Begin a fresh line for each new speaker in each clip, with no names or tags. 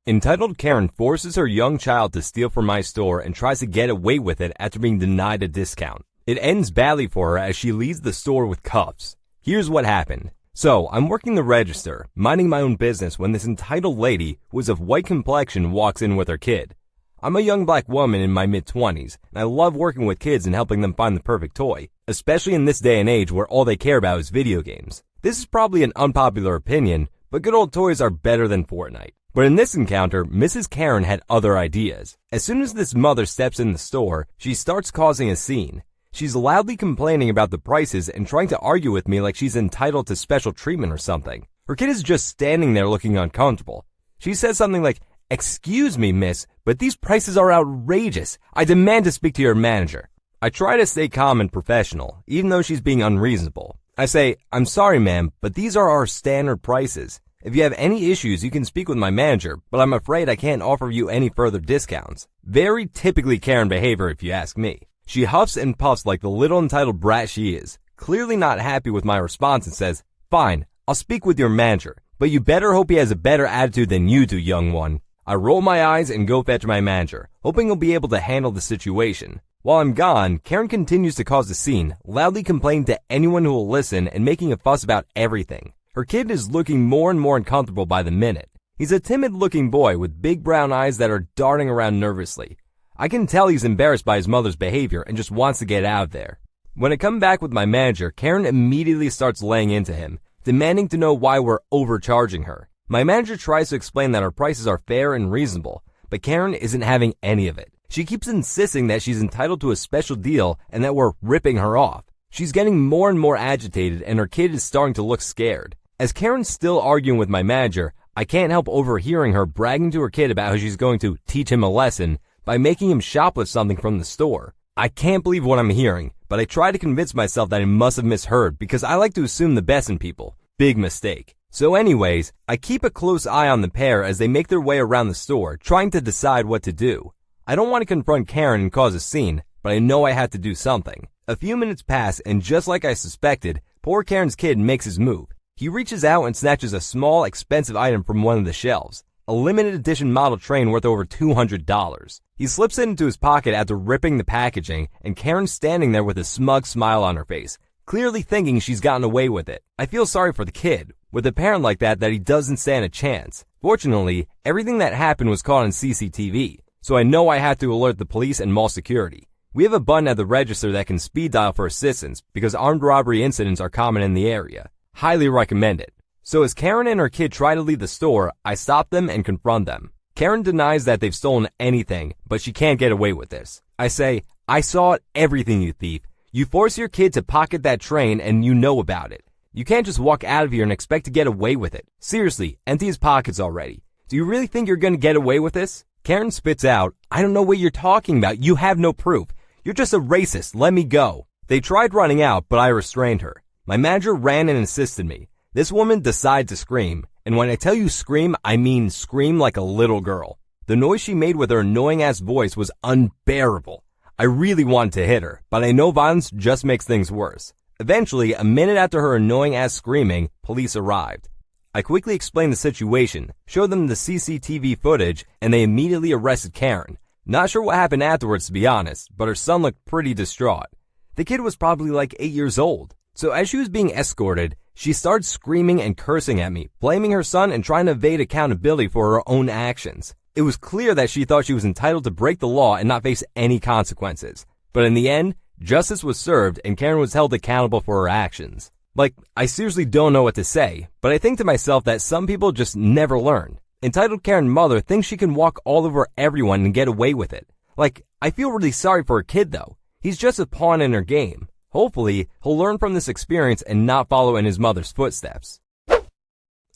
Entitled Karen forces her young child to steal from my store and tries to get away with it after being denied a discount. It ends badly for her as she leaves the store with cuffs. Here's what happened. So, I'm working the register, minding my own business when this entitled lady, who is of white complexion, walks in with her kid. I'm a young black woman in my mid-20s, and I love working with kids and helping them find the perfect toy, especially in this day and age where all they care about is video games. This is probably an unpopular opinion, but good old toys are better than Fortnite. But in this encounter, Mrs. Karen had other ideas. As soon as this mother steps in the store, she starts causing a scene. She's loudly complaining about the prices and trying to argue with me like she's entitled to special treatment or something. Her kid is just standing there looking uncomfortable. She says something like, "Excuse me, miss, but these prices are outrageous. I demand to speak to your manager." I try to stay calm and professional, even though she's being unreasonable. I say, "I'm sorry, ma'am, but these are our standard prices. If you have any issues, you can speak with my manager, but I'm afraid I can't offer you any further discounts." Very typically Karen behavior if you ask me. She huffs and puffs like the little entitled brat she is, clearly not happy with my response and says, "Fine, I'll speak with your manager, but you better hope he has a better attitude than you do, young one." I roll my eyes and go fetch my manager, hoping he'll be able to handle the situation. While I'm gone, Karen continues to cause a scene, loudly complaining to anyone who will listen and making a fuss about everything. Her kid is looking more and more uncomfortable by the minute. He's a timid-looking boy with big brown eyes that are darting around nervously. I can tell he's embarrassed by his mother's behavior and just wants to get out of there. When I come back with my manager, Karen immediately starts laying into him, demanding to know why we're overcharging her. My manager tries to explain that our prices are fair and reasonable, but Karen isn't having any of it. She keeps insisting that she's entitled to a special deal and that we're ripping her off. She's getting more and more agitated and her kid is starting to look scared. As Karen's still arguing with my manager, I can't help overhearing her bragging to her kid about how she's going to teach him a lesson by making him shoplift something from the store. I can't believe what I'm hearing, but I try to convince myself that I must have misheard because I like to assume the best in people. Big mistake. So anyways, I keep a close eye on the pair as they make their way around the store, trying to decide what to do. I don't want to confront Karen and cause a scene, but I know I have to do something. A few minutes pass, and just like I suspected, poor Karen's kid makes his move. He reaches out and snatches a small, expensive item from one of the shelves. A limited edition model train worth over $200. He slips it into his pocket after ripping the packaging, and Karen's standing there with a smug smile on her face, clearly thinking she's gotten away with it. I feel sorry for the kid. With a parent like that he doesn't stand a chance. Fortunately, everything that happened was caught on CCTV, so I know I have to alert the police and mall security. We have a button at the register that can speed dial for assistance because armed robbery incidents are common in the area. Highly recommend it. So as Karen and her kid try to leave the store, I stop them and confront them. Karen denies that they've stolen anything, but she can't get away with this. I say, "I saw everything, you thief. You force your kid to pocket that train and you know about it. You can't just walk out of here and expect to get away with it. Seriously, empty his pockets already. Do you really think you're gonna get away with this?" Karen spits out, "I don't know what you're talking about. You have no proof. You're just a racist. Let me go." They tried running out, but I restrained her. My manager ran and assisted me. This woman decided to scream, and when I tell you scream, I mean scream like a little girl. The noise she made with her annoying-ass voice was unbearable. I really wanted to hit her, but I know violence just makes things worse. Eventually, a minute after her annoying-ass screaming, police arrived. I quickly explained the situation, showed them the CCTV footage, and they immediately arrested Karen. Not sure what happened afterwards, to be honest, but her son looked pretty distraught. The kid was probably like 8 years old. So as she was being escorted, she started screaming and cursing at me, blaming her son and trying to evade accountability for her own actions. It was clear that she thought she was entitled to break the law and not face any consequences. But in the end, justice was served and Karen was held accountable for her actions. Like, I seriously don't know what to say, but I think to myself that some people just never learn. Entitled Karen mother thinks she can walk all over everyone and get away with it. Like, I feel really sorry for her kid though. He's just a pawn in her game. Hopefully, he'll learn from this experience and not follow in his mother's footsteps.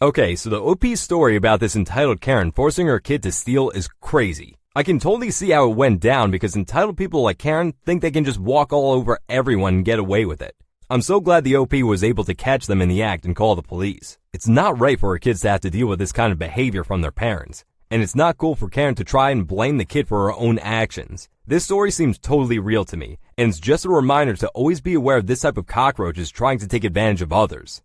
Okay, so the OP's story about this entitled Karen forcing her kid to steal is crazy. I can totally see how it went down because entitled people like Karen think they can just walk all over everyone and get away with it. I'm so glad the OP was able to catch them in the act and call the police. It's not right for her kids to have to deal with this kind of behavior from their parents. And it's not cool for Karen to try and blame the kid for her own actions. This story seems totally real to me, and it's just a reminder to always be aware of this type of cockroaches trying to take advantage of others.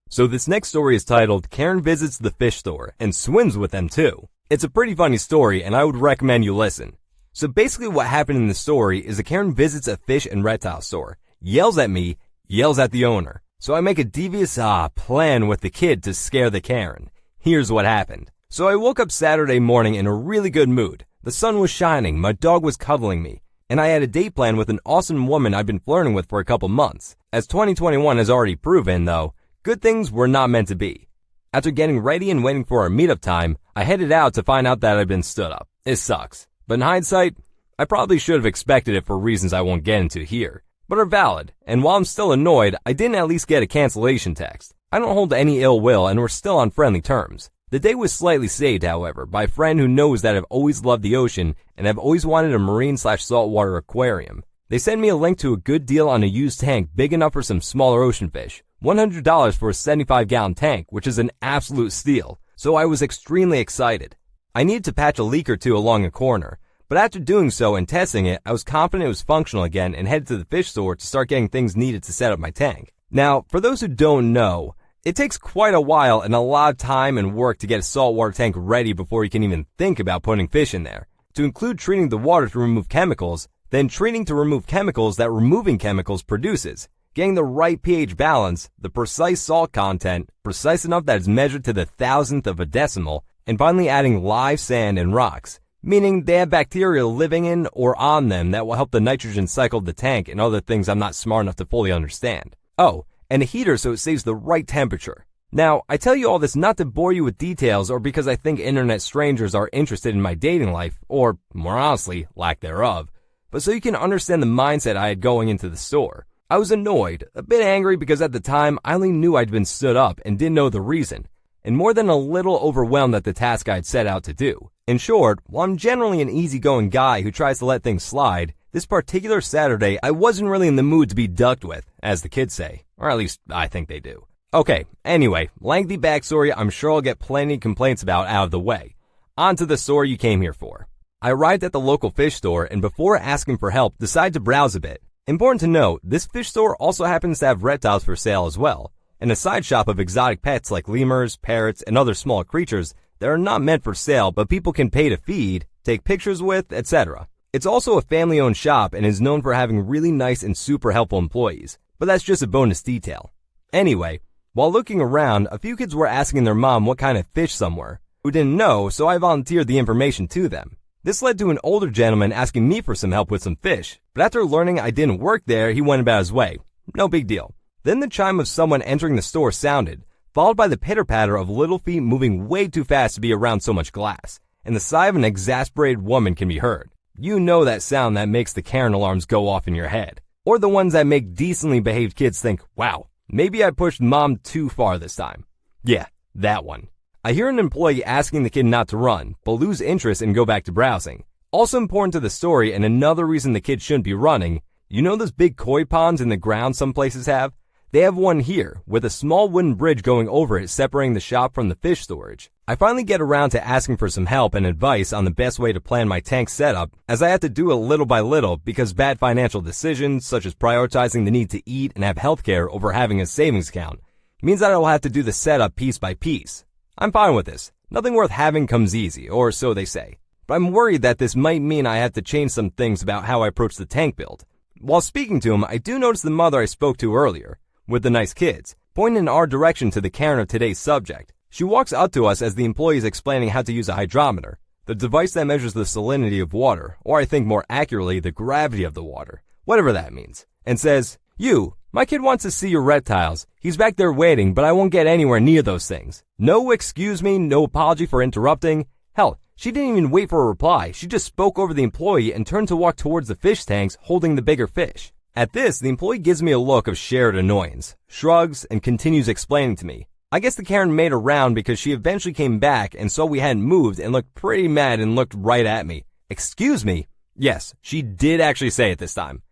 So this next story is titled, Karen Visits the Fish Store and Swims with Them Too. It's a pretty funny story and I would recommend you listen. So basically what happened in the story is a Karen visits a fish and reptile store, yells at me, yells at the owner. So I make a devious plan with the kid to scare the Karen. Here's what happened. So I woke up Saturday morning in a really good mood. The sun was shining, my dog was cuddling me, and I had a date plan with an awesome woman I've been flirting with for a couple months. As 2021 has already proven, though, good things were not meant to be. After getting ready and waiting for our meetup time, I headed out to find out that I'd been stood up. It sucks. But in hindsight, I probably should have expected it for reasons I won't get into here, but are valid, and while I'm still annoyed, I didn't at least get a cancellation text. I don't hold any ill will and we're still on friendly terms. The day was slightly saved, however, by a friend who knows that I've always loved the ocean and I've always wanted a marine/saltwater aquarium. They sent me a link to a good deal on a used tank big enough for some smaller ocean fish. $100 for a 75-gallon tank, which is an absolute steal, so I was extremely excited. I needed to patch a leak or two along a corner, but after doing so and testing it, I was confident it was functional again and headed to the fish store to start getting things needed to set up my tank. Now, for those who don't know, it takes quite a while and a lot of time and work to get a saltwater tank ready before you can even think about putting fish in there. To include treating the water to remove chemicals, then treating to remove chemicals that removing chemicals produces, getting the right pH balance, the precise salt content, precise enough that it's measured to the thousandth of a decimal, and finally adding live sand and rocks, meaning they have bacteria living in or on them that will help the nitrogen cycle of the tank and other things I'm not smart enough to fully understand. Oh, and a heater so it stays the right temperature. Now, I tell you all this not to bore you with details or because I think internet strangers are interested in my dating life, or, more honestly, lack thereof, but so you can understand the mindset I had going into the store. I was annoyed, a bit angry because at the time I only knew I'd been stood up and didn't know the reason, and more than a little overwhelmed at the task I'd set out to do. In short, while I'm generally an easygoing guy who tries to let things slide, this particular Saturday I wasn't really in the mood to be ducked with, as the kids say, or at least I think they do. Okay, anyway, lengthy backstory I'm sure I'll get plenty of complaints about out of the way. On to the store you came here for. I arrived at the local fish store and before asking for help decided to browse a bit. Important to note, this fish store also happens to have reptiles for sale as well, and a side shop of exotic pets like lemurs, parrots, and other small creatures that are not meant for sale but people can pay to feed, take pictures with, etc. It's also a family-owned shop and is known for having really nice and super helpful employees, but that's just a bonus detail. Anyway, while looking around, a few kids were asking their mom what kind of fish some were, who didn't know, so I volunteered the information to them. This led to an older gentleman asking me for some help with some fish, but after learning I didn't work there, he went about his way. No big deal. Then the chime of someone entering the store sounded, followed by the pitter-patter of little feet moving way too fast to be around so much glass, and the sigh of an exasperated woman can be heard. You know that sound that makes the Karen alarms go off in your head, or the ones that make decently behaved kids think, wow, maybe I pushed mom too far this time. Yeah, that one. I hear an employee asking the kid not to run, but lose interest and go back to browsing. Also important to the story and another reason the kid shouldn't be running, you know those big koi ponds in the ground some places have? They have one here, with a small wooden bridge going over it separating the shop from the fish storage. I finally get around to asking for some help and advice on the best way to plan my tank setup, as I have to do it little by little because bad financial decisions, such as prioritizing the need to eat and have healthcare over having a savings account, means that I will have to do the setup piece by piece. I'm fine with this. Nothing worth having comes easy, or so they say. But I'm worried that this might mean I have to change some things about how I approach the tank build. While speaking to him, I do notice the mother I spoke to earlier, with the nice kids, pointing in our direction to the Karen of today's subject. She walks up to us as the employee is explaining how to use a hydrometer, the device that measures the salinity of water, or I think more accurately, the gravity of the water, whatever that means, and says, my kid wants to see your reptiles. He's back there waiting, but I won't get anywhere near those things. No excuse me, no apology for interrupting. Hell, she didn't even wait for a reply. She just spoke over the employee and turned to walk towards the fish tanks holding the bigger fish. At this, the employee gives me a look of shared annoyance, shrugs, and continues explaining to me. I guess the Karen made a round because she eventually came back and saw we hadn't moved and looked pretty mad and looked right at me. Excuse me? Yes, she did actually say it this time.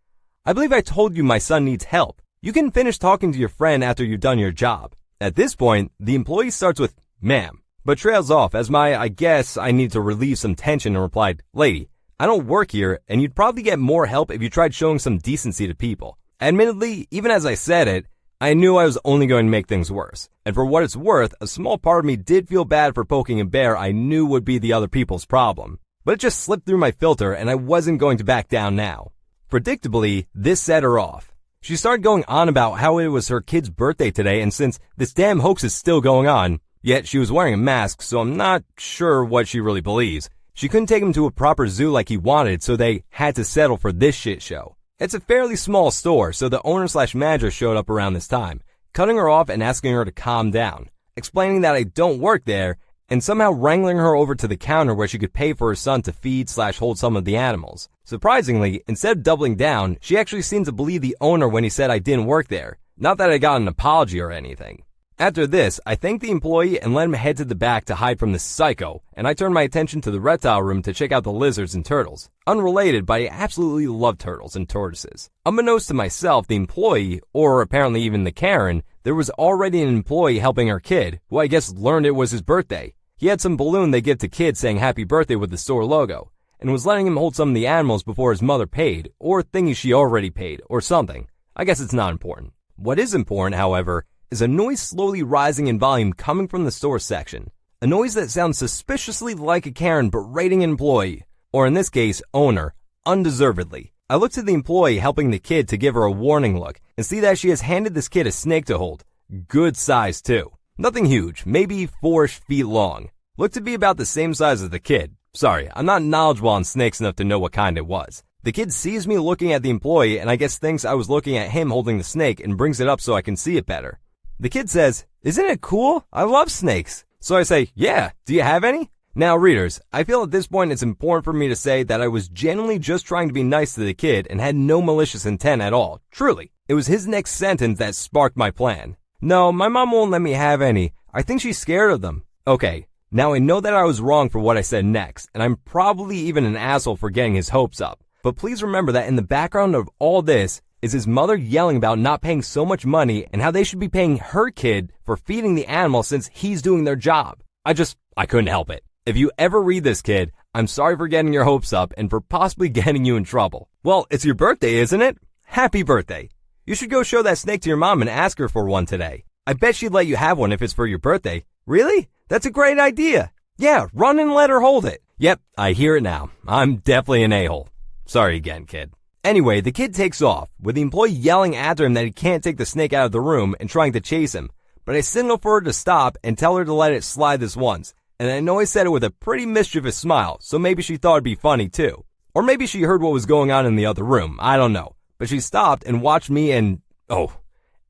I believe I told you my son needs help. You can finish talking to your friend after you've done your job. At this point, the employee starts with, ma'am, but trails off as I guess I need to relieve some tension and replied, lady, I don't work here and you'd probably get more help if you tried showing some decency to people. Admittedly, even as I said it, I knew I was only going to make things worse. And for what it's worth, a small part of me did feel bad for poking a bear I knew would be the other people's problem. But it just slipped through my filter and I wasn't going to back down now. Predictably, this set her off. She started going on about how it was her kid's birthday today, and since this damn hoax is still going on, yet she was wearing a mask, so I'm not sure what she really believes. She couldn't take him to a proper zoo like he wanted, so they had to settle for this shit show. It's a fairly small store, so the owner/manager showed up around this time, cutting her off and asking her to calm down, explaining that I don't work there, and somehow wrangling her over to the counter where she could pay for her son to feed/hold some of the animals. Surprisingly, instead of doubling down, she actually seemed to believe the owner when he said I didn't work there. Not that I got an apology or anything. After this, I thanked the employee and let him head to the back to hide from this psycho, and I turned my attention to the reptile room to check out the lizards and turtles. Unrelated, but I absolutely love turtles and tortoises. Unbeknownst to myself, the employee, or apparently even the Karen, there was already an employee helping her kid, who I guess learned it was his birthday. He had some balloon they give to kids saying happy birthday with the store logo, and was letting him hold some of the animals before his mother paid, or thinking she already paid, or something. I guess it's not important. What is important, however, is a noise slowly rising in volume coming from the store section. A noise that sounds suspiciously like a Karen berating an employee, or in this case, owner, undeservedly. I look to the employee helping the kid to give her a warning look, and see that she has handed this kid a snake to hold. Good size too. Nothing huge, maybe 4 feet long. Looked to be about the same size as the kid. Sorry, I'm not knowledgeable on snakes enough to know what kind it was. The kid sees me looking at the employee and I guess thinks I was looking at him holding the snake and brings it up so I can see it better. The kid says, "Isn't it cool? I love snakes." So I say, "Yeah, do you have any?" Now readers, I feel at this point it's important for me to say that I was genuinely just trying to be nice to the kid and had no malicious intent at all. Truly, it was his next sentence that sparked my plan. "No, my mom won't let me have any. I think she's scared of them." Okay, now I know that I was wrong for what I said next, and I'm probably even an asshole for getting his hopes up. But please remember that in the background of all this is his mother yelling about not paying so much money and how they should be paying her kid for feeding the animal since he's doing their job. I couldn't help it. If you ever read this, kid, I'm sorry for getting your hopes up and for possibly getting you in trouble. Well, it's your birthday, isn't it? Happy birthday. You should go show that snake to your mom and ask her for one today. I bet she'd let you have one if it's for your birthday. Really? That's a great idea. Yeah, run and let her hold it. Yep, I hear it now. I'm definitely an a-hole. Sorry again, kid. Anyway, the kid takes off, with the employee yelling after him that he can't take the snake out of the room and trying to chase him. But I signal for her to stop and tell her to let it slide this once. And I know I said it with a pretty mischievous smile, so maybe she thought it'd be funny too. Or maybe she heard what was going on in the other room, I don't know. But she stopped and watched me and, oh,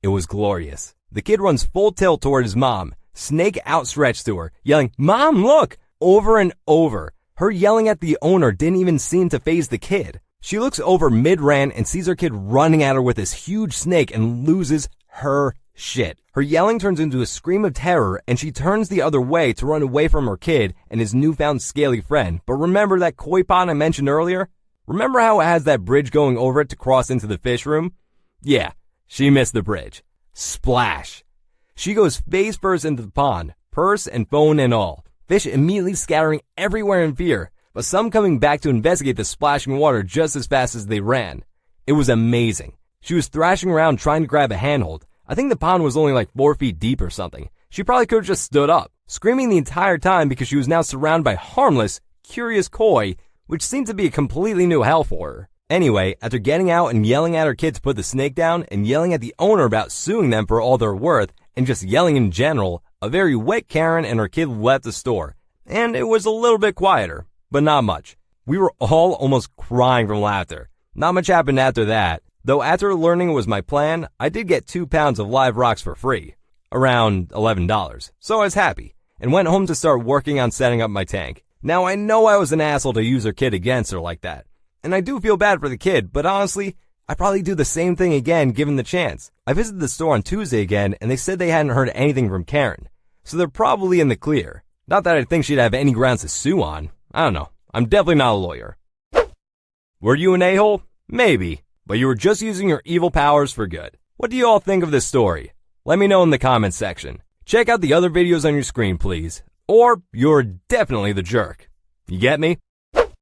it was glorious. The kid runs full tilt toward his mom, snake outstretched to her, yelling, "Mom, look!" over and over. Her yelling at the owner didn't even seem to faze the kid. She looks over mid-rant and sees her kid running at her with this huge snake and loses her shit. Her yelling turns into a scream of terror and she turns the other way to run away from her kid and his newfound scaly friend. But remember that koi pond I mentioned earlier? Remember how it has that bridge going over it to cross into the fish room? Yeah, she missed the bridge. Splash! She goes face first into the pond, purse and phone and all. Fish immediately scattering everywhere in fear, but some coming back to investigate the splashing water just as fast as they ran. It was amazing. She was thrashing around trying to grab a handhold. I think the pond was only like 4 feet deep or something. She probably could have just stood up, screaming the entire time because she was now surrounded by harmless, curious koi, which seemed to be a completely new hell for her. Anyway, after getting out and yelling at her kid to put the snake down and yelling at the owner about suing them for all they're worth and just yelling in general, a very wet Karen and her kid left the store. And it was a little bit quieter, but not much. We were all almost crying from laughter. Not much happened after that, though after learning it was my plan, I did get 2 pounds of live rocks for free, around $11, so I was happy, and went home to start working on setting up my tank. Now I know I was an asshole to use her kid against her like that, and I do feel bad for the kid, but honestly, I'd probably do the same thing again given the chance. I visited the store on Tuesday again, and they said they hadn't heard anything from Karen, so they're probably in the clear. Not that I think she'd have any grounds to sue on. I don't know. I'm definitely not a lawyer. Were you an a-hole? Maybe, but you were just using your evil powers for good. What do you all think of this story? Let me know in the comments section. Check out the other videos on your screen, please. Or you're definitely the jerk. You get me?